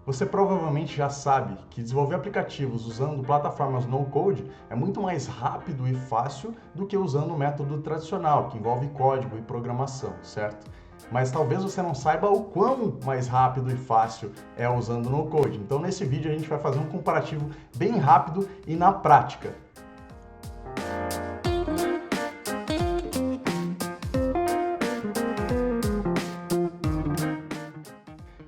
Você provavelmente já sabe que desenvolver aplicativos usando plataformas no-code é muito mais rápido e fácil do que usando o método tradicional, que envolve código e programação, certo? Mas talvez você não saiba o quão mais rápido e fácil é usando no-code. Então nesse vídeo a gente vai fazer um comparativo bem rápido e na prática.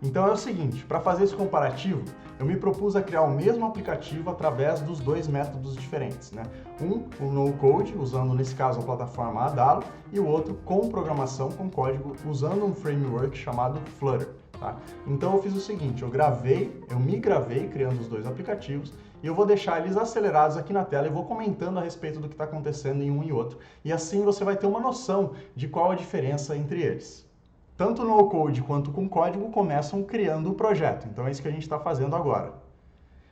Então é o seguinte, para fazer esse comparativo, eu me propus a criar o mesmo aplicativo através dos dois métodos diferentes, né? O no-code, usando nesse caso a plataforma Adalo, e o outro com programação com código, usando um framework chamado Flutter, tá? Então eu fiz o seguinte, eu me gravei criando os dois aplicativos, e eu vou deixar eles acelerados aqui na tela e vou comentando a respeito do que está acontecendo em um e outro, e assim você vai ter uma noção de qual a diferença entre eles. Tanto no code quanto com código começam criando o projeto. Então é isso que a gente está fazendo agora.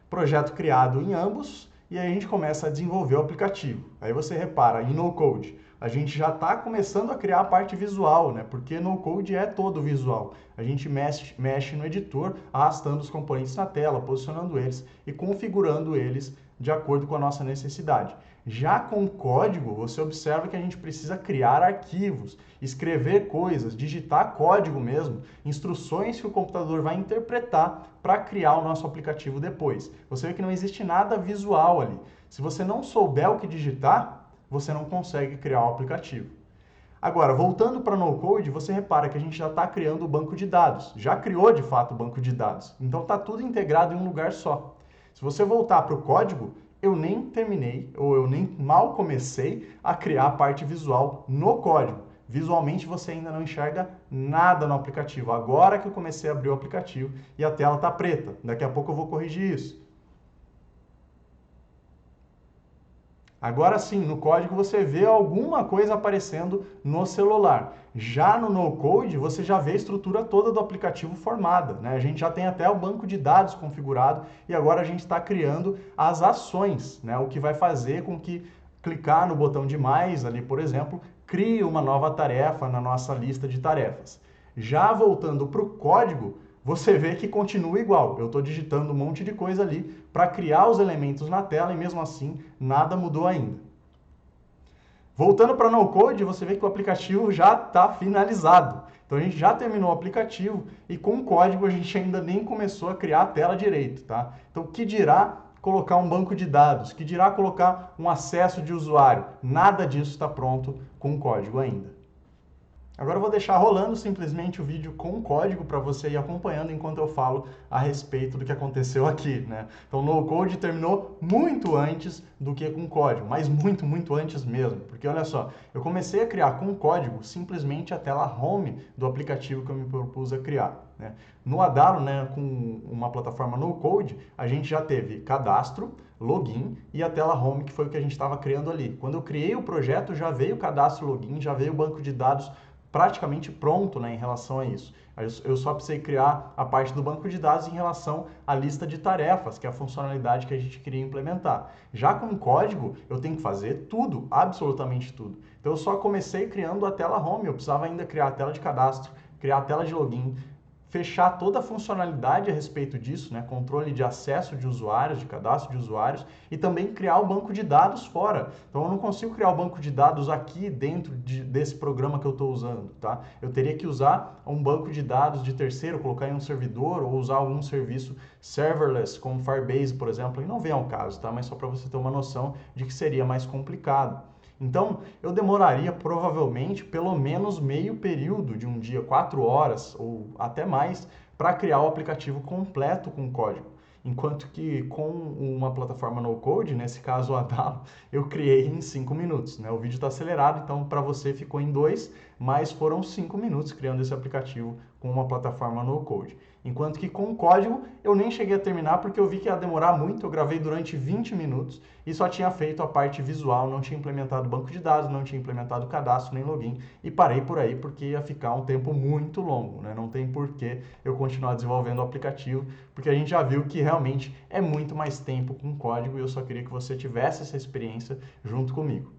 Projeto criado em ambos e aí a gente começa a desenvolver o aplicativo. Aí você repara, em no code, a gente já está começando a criar a parte visual, né? Porque no code é todo visual. A gente mexe no editor, arrastando os componentes na tela, posicionando eles e configurando eles de acordo com a nossa necessidade. Já com código, você observa que a gente precisa criar arquivos, escrever coisas, digitar código mesmo, instruções que o computador vai interpretar para criar o nosso aplicativo depois. Você vê que não existe nada visual ali. Se você não souber o que digitar, você não consegue criar o aplicativo. Agora, voltando para no-code, você repara que a gente já está criando o banco de dados. Já criou, de fato, o banco de dados. Então, está tudo integrado em um lugar só. Se você voltar para o código, eu nem terminei, ou eu nem mal comecei a criar a parte visual no código. Visualmente você ainda não enxerga nada no aplicativo. Agora que eu comecei a abrir o aplicativo e a tela está preta. Daqui a pouco eu vou corrigir isso. Agora sim, no código você vê alguma coisa aparecendo no celular. Já no no-code, você já vê a estrutura toda do aplicativo formada, né? A gente já tem até o banco de dados configurado e agora a gente está criando as ações, né? O que vai fazer com que clicar no botão de mais ali, por exemplo, crie uma nova tarefa na nossa lista de tarefas. Já voltando para o código, você vê que continua igual. Eu estou digitando um monte de coisa ali para criar os elementos na tela e mesmo assim nada mudou ainda. Voltando para no code, você vê que o aplicativo já está finalizado. Então a gente já terminou o aplicativo e com o código a gente ainda nem começou a criar a tela direito, tá? Então que dirá colocar um banco de dados, que dirá colocar um acesso de usuário? Nada disso está pronto com o código ainda. Agora eu vou deixar rolando simplesmente o vídeo com código para você ir acompanhando enquanto eu falo a respeito do que aconteceu aqui, né? Então, no code terminou muito antes do que com código, mas muito antes mesmo. Porque olha só, eu comecei a criar com código simplesmente a tela home do aplicativo que eu me propus a criar, né? No Adalo, né, com uma plataforma no code, a gente já teve cadastro, login e a tela home, que foi o que a gente estava criando ali. Quando eu criei o projeto, já veio o cadastro, login, já veio o banco de dados praticamente pronto, né, em relação a isso. Eu só precisei criar a parte do banco de dados em relação à lista de tarefas, que é a funcionalidade que a gente queria implementar. Já com o código, eu tenho que fazer tudo, absolutamente tudo. Então eu só comecei criando a tela home, eu precisava ainda criar a tela de cadastro, criar a tela de login, fechar toda a funcionalidade a respeito disso, né? Controle de acesso de usuários, de cadastro de usuários e também criar o banco de dados fora. Então eu não consigo criar o banco de dados aqui dentro desse programa que eu estou usando, tá? Eu teria que usar um banco de dados de terceiro, colocar em um servidor ou usar algum serviço serverless, como Firebase, por exemplo, e não vem ao caso, tá? Mas só para você ter uma noção de que seria mais complicado. Então, eu demoraria provavelmente pelo menos meio período de um dia, 4 horas ou até mais, para criar o aplicativo completo com código. Enquanto que com uma plataforma no-code, nesse caso o Adalo, eu criei em 5 minutos, né? O vídeo está acelerado, então para você ficou em 2, mas foram 5 minutos criando esse aplicativo com uma plataforma no-code. Enquanto que com o código eu nem cheguei a terminar porque eu vi que ia demorar muito, eu gravei durante 20 minutos e só tinha feito a parte visual, não tinha implementado banco de dados, não tinha implementado cadastro nem login e parei por aí porque ia ficar um tempo muito longo, né? Não tem porquê eu continuar desenvolvendo o aplicativo, porque a gente já viu que realmente é muito mais tempo com código e eu só queria que você tivesse essa experiência junto comigo.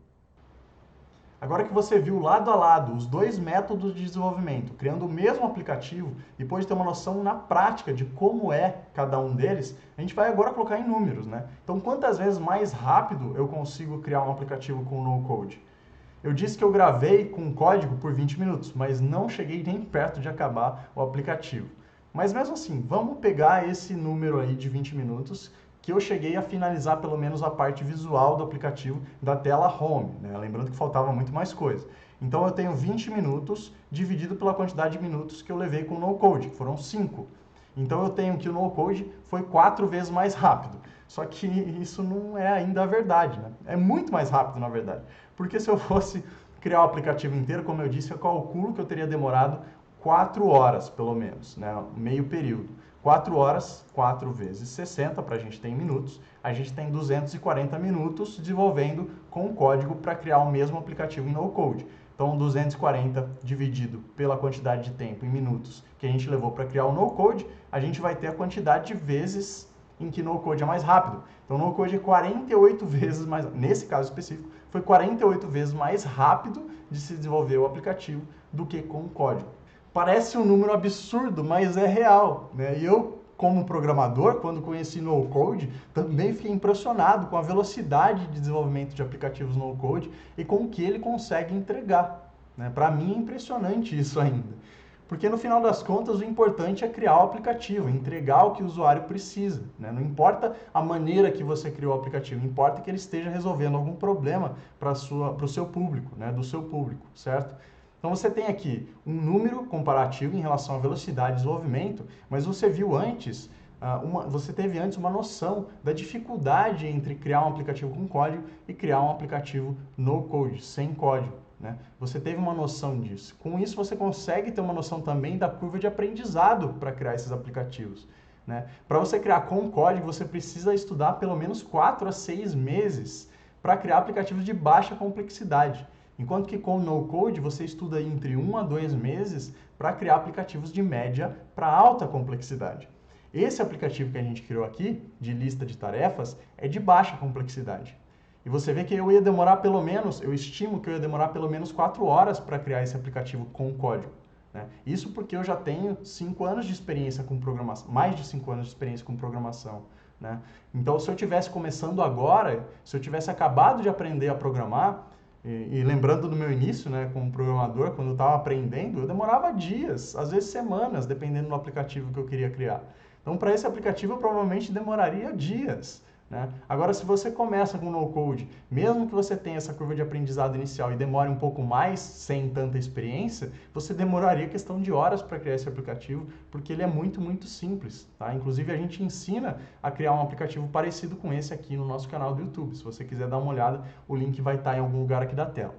Agora que você viu lado a lado os dois métodos de desenvolvimento, criando o mesmo aplicativo, e pode ter uma noção na prática de como é cada um deles, a gente vai agora colocar em números, né? Então, quantas vezes mais rápido eu consigo criar um aplicativo com no-code? Eu disse que eu gravei com código por 20 minutos, mas não cheguei nem perto de acabar o aplicativo. Mas mesmo assim, vamos pegar esse número aí de 20 minutos que eu cheguei a finalizar pelo menos a parte visual do aplicativo da tela Home, né? Lembrando que faltava muito mais coisa. Então eu tenho 20 minutos dividido pela quantidade de minutos que eu levei com o no-code, que foram 5. Então eu tenho que o no-code foi 4 vezes mais rápido. Só que isso não é ainda a verdade, né? É muito mais rápido, na verdade. Porque se eu fosse criar o aplicativo inteiro, como eu disse, eu calculo que eu teria demorado 4 horas, pelo menos, né? Meio período. 4 horas, 4 vezes 60, para a gente ter em minutos, a gente tem 240 minutos desenvolvendo com código para criar o mesmo aplicativo em no-code. Então, 240 dividido pela quantidade de tempo em minutos que a gente levou para criar o no-code, a gente vai ter a quantidade de vezes em que no-code é mais rápido. Então, no-code é 48 vezes mais, nesse caso específico, foi 48 vezes mais rápido de se desenvolver o aplicativo do que com o código. Parece um número absurdo, mas é real, né? E eu, como programador, quando conheci no-code, também fiquei impressionado com a velocidade de desenvolvimento de aplicativos no-code e com o que ele consegue entregar, né? Para mim é impressionante isso ainda. Porque no final das contas o importante é criar o aplicativo, entregar o que o usuário precisa, né? Não importa a maneira que você criou o aplicativo, importa que ele esteja resolvendo algum problema para o seu público, né? Do seu público, certo? Então você tem aqui um número comparativo em relação à velocidade de desenvolvimento, mas você viu antes, você teve antes uma noção da dificuldade entre criar um aplicativo com código e criar um aplicativo no code, sem código, né? Você teve uma noção disso. Com isso você consegue ter uma noção também da curva de aprendizado para criar esses aplicativos, né? Para você criar com código, você precisa estudar pelo menos 4 a 6 meses para criar aplicativos de baixa complexidade. Enquanto que com no-code você estuda entre 1 a 2 meses para criar aplicativos de média para alta complexidade. Esse aplicativo que a gente criou aqui, de lista de tarefas, é de baixa complexidade. E você vê que eu ia demorar pelo menos, eu estimo que eu ia demorar pelo menos 4 horas para criar esse aplicativo com código, né? Isso porque eu já tenho 5 anos de experiência com programação, mais de 5 anos de experiência com programação, né? Então, se eu estivesse começando agora, se eu tivesse acabado de aprender a programar, e lembrando do meu início, né, como programador, quando eu estava aprendendo, eu demorava dias, às vezes semanas, dependendo do aplicativo que eu queria criar. Então, para esse aplicativo, eu provavelmente demoraria dias, né? Agora, se você começa com no-code, mesmo que você tenha essa curva de aprendizado inicial e demore um pouco mais, sem tanta experiência, você demoraria questão de horas para criar esse aplicativo, porque ele é muito, muito simples, tá? Inclusive, a gente ensina a criar um aplicativo parecido com esse aqui no nosso canal do YouTube. Se você quiser dar uma olhada, o link vai estar em algum lugar aqui da tela.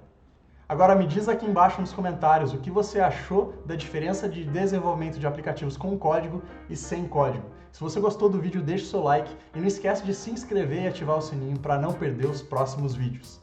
Agora me diz aqui embaixo nos comentários o que você achou da diferença de desenvolvimento de aplicativos com código e sem código. Se você gostou do vídeo, deixe o seu like e não esquece de se inscrever e ativar o sininho para não perder os próximos vídeos.